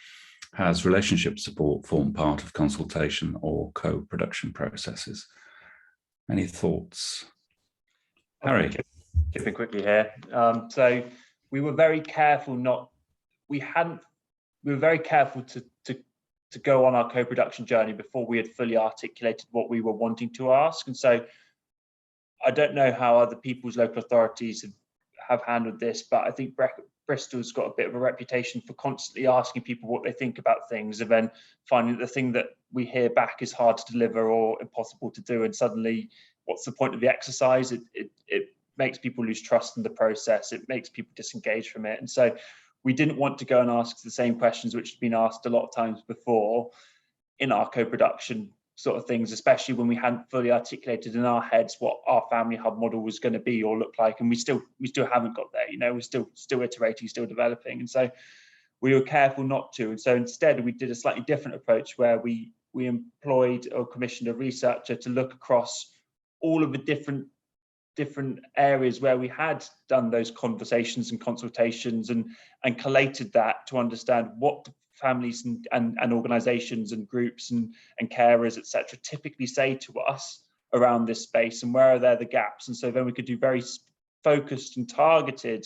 Has relationship support formed part of consultation or co-production processes? Any thoughts? Harry? Chip in quickly here. So we were very careful we were very careful to go on our co-production journey before we had fully articulated what we were wanting to ask. And so I don't know how other people's local authorities have handled this, but I think Bristol's got a bit of a reputation for constantly asking people what they think about things, and then finding that the thing that we hear back is hard to deliver or impossible to do. And suddenly, what's the point of the exercise? It makes people lose trust in the process. It makes people disengage from it. And so we didn't want to go and ask the same questions which had been asked a lot of times before in our co-production sort of things, especially when we hadn't fully articulated in our heads what our family hub model was going to be or look like. And we still haven't got there, you know, we're still iterating, still developing. And so we were careful not to. And so instead we did a slightly different approach where we employed or commissioned a researcher to look across all of the different areas where we had done those conversations and consultations, and collated that to understand what families and organizations and groups and carers, etc., typically say to us around this space, and where are there the gaps. And so then we could do very focused and targeted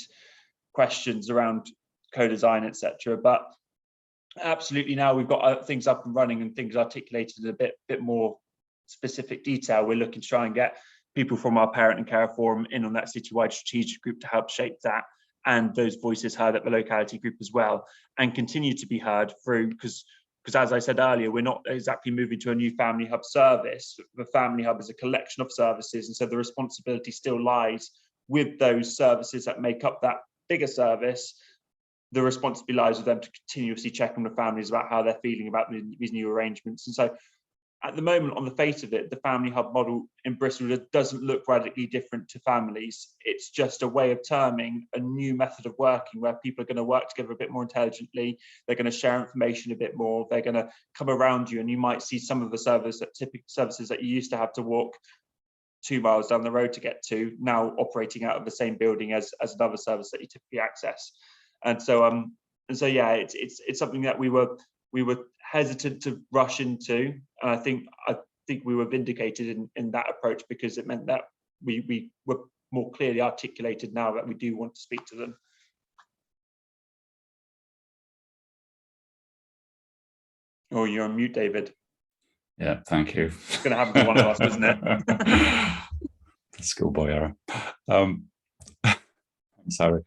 questions around co-design, etc. But absolutely, now we've got things up and running and things articulated in a bit more specific detail, we're looking to try and get people from our parent and carer forum in on that citywide strategic group to help shape that, and those voices heard at the locality group as well, and continue to be heard through, because as I said earlier, we're not exactly moving to a new family hub service. The family hub is a collection of services, and so the responsibility still lies with those services that make up that bigger service. The responsibility lies with them to continuously check on the families about how they're feeling about these new arrangements. And so at the moment, on the face of it, the family hub model in Bristol doesn't look radically different to families. It's just a way of terming a new method of working where people are going to work together a bit more intelligently. They're going to share information a bit more. They're going to come around you, and you might see some of the services that you used to have to walk 2 miles down the road to get to, now operating out of the same building as another service that you typically access. And so yeah, it's something that we were hesitant to rush into, and I think we were vindicated in that approach, because it meant that we were more clearly articulated now that we do want to speak to them. Oh, you're on mute, David. Yeah, thank you. It's going to happen to one of us, isn't it? Schoolboy error. Sorry.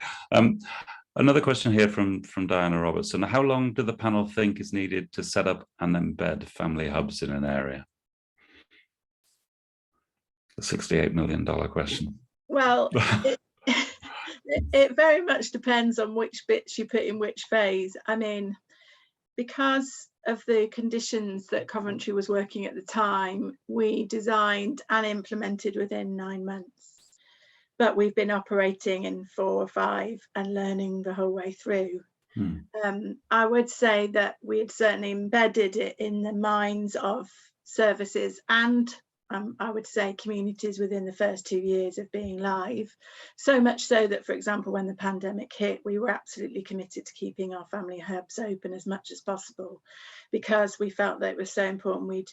Another question here from Diana Robertson. How long do the panel think is needed to set up and embed family hubs in an area? The $68 million question. Well, it very much depends on which bits you put in which phase. I mean, because of the conditions that Coventry was working at the time, we designed and implemented within 9 months. But we've been operating in 4 or 5 and learning the whole way through. I would say that we had certainly embedded it in the minds of services and I would say communities within the first 2 years of being live. So much so that, for example, when the pandemic hit, we were absolutely committed to keeping our family hubs open as much as possible, because we felt that it was so important. We'd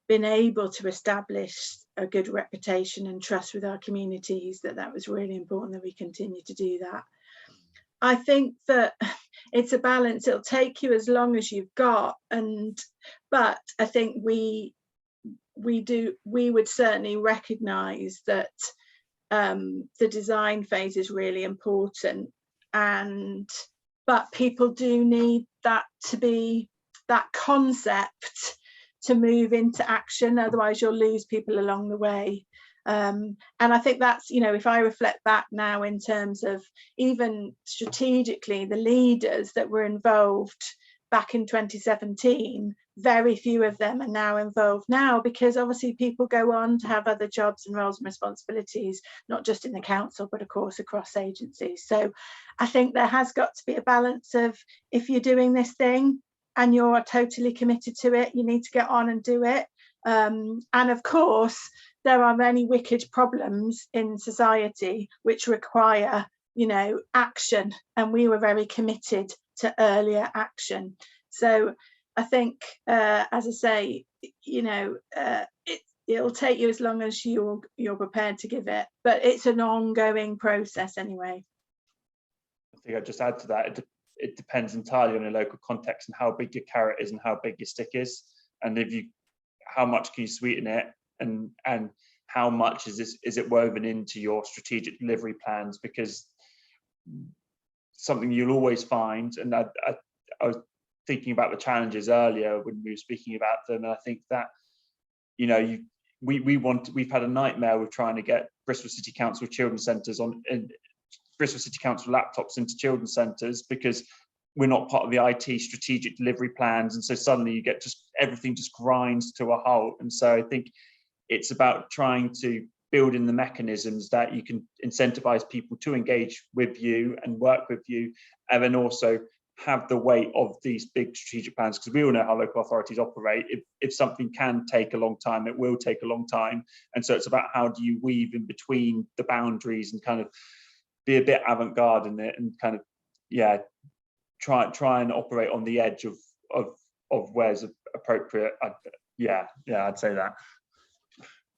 been able to establish a good reputation and trust with our communities, that was really important that we continue to do that. I think that it's a balance. It'll take you as long as you've got, but I think we would certainly recognise that the design phase is really important, but people do need that to be that concept to move into action, otherwise you'll lose people along the way. And I think that's, you know, if I reflect back now in terms of even strategically, the leaders that were involved back in 2017, very few of them are now involved now, because obviously people go on to have other jobs and roles and responsibilities, not just in the council, but of course across agencies. So I think there has got to be a balance of, if you're doing this thing and you're totally committed to it, you need to get on and do it. And of course, there are many wicked problems in society which require, you know, action, and we were very committed to earlier action. So I think, as I say, you know, it'll take you as long as you're prepared to give it, but it's an ongoing process anyway. I think I'd just add to that, it depends entirely on your local context and how big your carrot is and how big your stick is, and how much can you sweeten it, and how much is it woven into your strategic delivery plans, because something you'll always find, and I was thinking about the challenges earlier when we were speaking about them, and I think that, you know, we've had a nightmare with trying to get Bristol City Council children's centres Bristol City Council laptops into children's centres, because we're not part of the IT strategic delivery plans, and so suddenly you get everything just grinds to a halt. And so I think it's about trying to build in the mechanisms that you can incentivize people to engage with you and work with you, and then also have the weight of these big strategic plans, because we all know how local authorities operate. If something can take a long time, it will take a long time. And so it's about how do you weave in between the boundaries and kind of be a bit avant-garde in it, and kind of, yeah, try and operate on the edge of where's appropriate. I'd say that.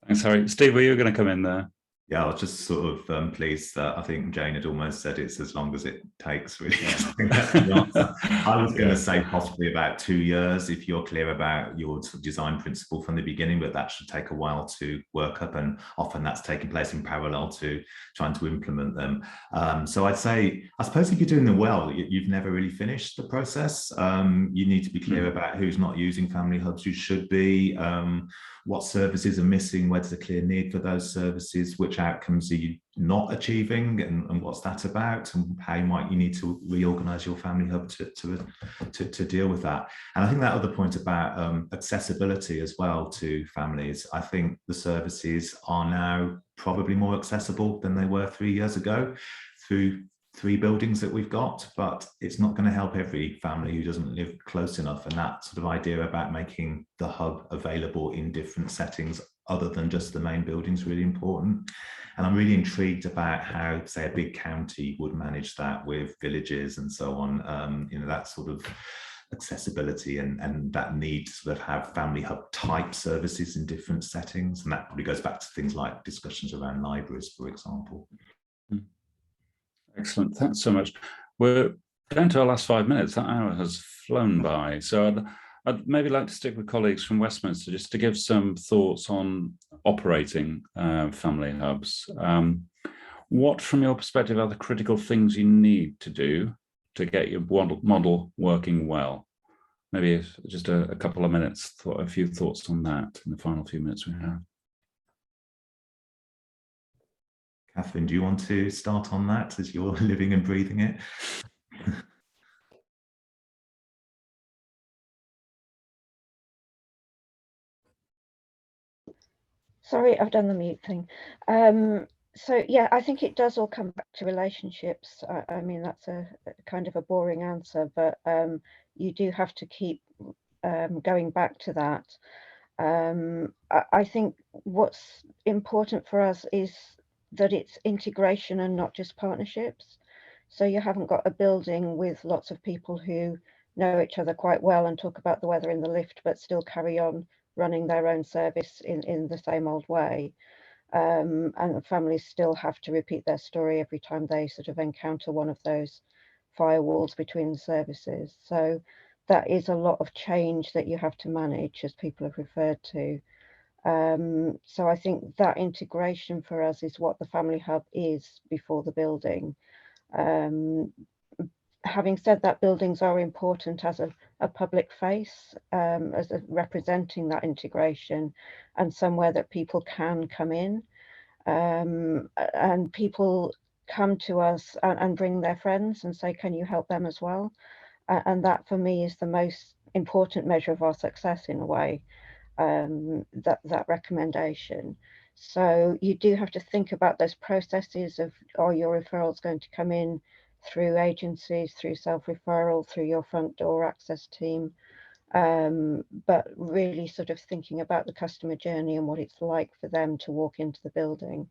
Thanks, Harry. Steve, were you going to come in there? Yeah, I was just sort of pleased that I think Jane had almost said it's as long as it takes, really. I think that's the answer. I was going to say possibly about 2 years if you're clear about your design principle from the beginning, but that should take a while to work up, and often that's taking place in parallel to trying to implement them. So I'd say, I suppose if you're doing them well, you've never really finished the process. You need to be clear about who's not using family hubs, who should be, what services are missing, where there's a clear need for those services, which outcomes are you not achieving, and what's that about, and how might you need to reorganize your family hub to deal with that. And I think that other point about accessibility as well to families, I think the services are now probably more accessible than they were 3 years ago through 3 buildings that we've got, but it's not going to help every family who doesn't live close enough. And that sort of idea about making the hub available in different settings other than just the main building is really important. And I'm really intrigued about how, say, a big county would manage that with villages and so on. You know, that sort of accessibility and that need to sort of have family hub type services in different settings. And that probably goes back to things like discussions around libraries, for example. Excellent. Thanks so much. We're down to our last 5 minutes. That hour has flown by. So I'd maybe like to stick with colleagues from Westminster just to give some thoughts on operating family hubs. What, from your perspective, are the critical things you need to do to get your model working well? Maybe just a couple of minutes, a few thoughts on that in the final few minutes we have. Catherine, do you want to start on that as you're living and breathing it? Sorry, I've done the mute thing. So yeah, I think it does all come back to relationships. I mean, that's a kind of a boring answer, but you do have to keep going back to that. I think what's important for us is that it's integration and not just partnerships. So you haven't got a building with lots of people who know each other quite well and talk about the weather in the lift, but still carry on running their own service in the same old way. And the families still have to repeat their story every time they sort of encounter one of those firewalls between services. So that is a lot of change that you have to manage, as people have referred to. So I think that integration for us is what the family hub is before the building. Having said that, buildings are important as a public face, as representing that integration and somewhere that people can come in. And people come to us and bring their friends and say, can you help them as well? And that for me is the most important measure of our success in a way. That recommendation. So you do have to think about those processes of, are your referrals going to come in through agencies, through self-referral, through your front door access team, but really sort of thinking about the customer journey and what it's like for them to walk into the building.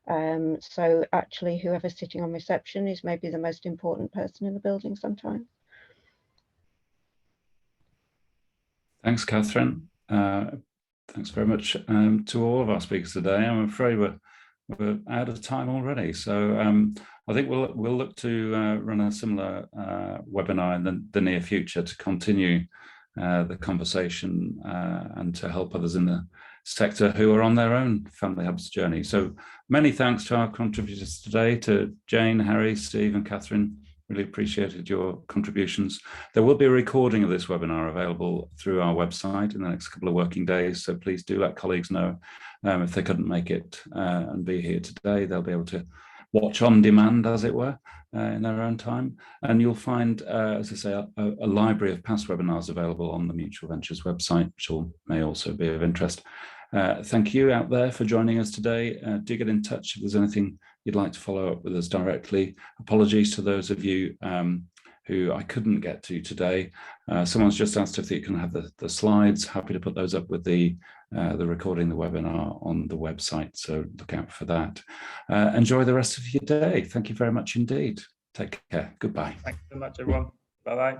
So actually whoever's sitting on reception is maybe the most important person in the building sometimes. Thanks, Catherine. Thanks very much to all of our speakers today. I'm afraid we're out of time already, so I think we'll look to run a similar webinar in the near future to continue the conversation and to help others in the sector who are on their own family hubs journey. So many thanks to our contributors today, to Jane, Harry, Steve, and Catherine. Really appreciated your contributions. There will be a recording of this webinar available through our website in the next couple of working days, so please do let colleagues know if they couldn't make it and be here today. They'll be able to watch on demand, as it were, in their own time. And you'll find, as I say, a library of past webinars available on the Mutual Ventures website, which may also be of interest. Thank you out there for joining us today. Do get in touch if there's anything you'd like to follow up with us directly. Apologies to those of you who I couldn't get to today. Someone's just asked if you can have the slides. Happy to put those up with the recording, the webinar on the website, so look out for that. Enjoy the rest of your day. Thank you very much indeed. Take care. Goodbye. Thanks so much, everyone. Bye-bye.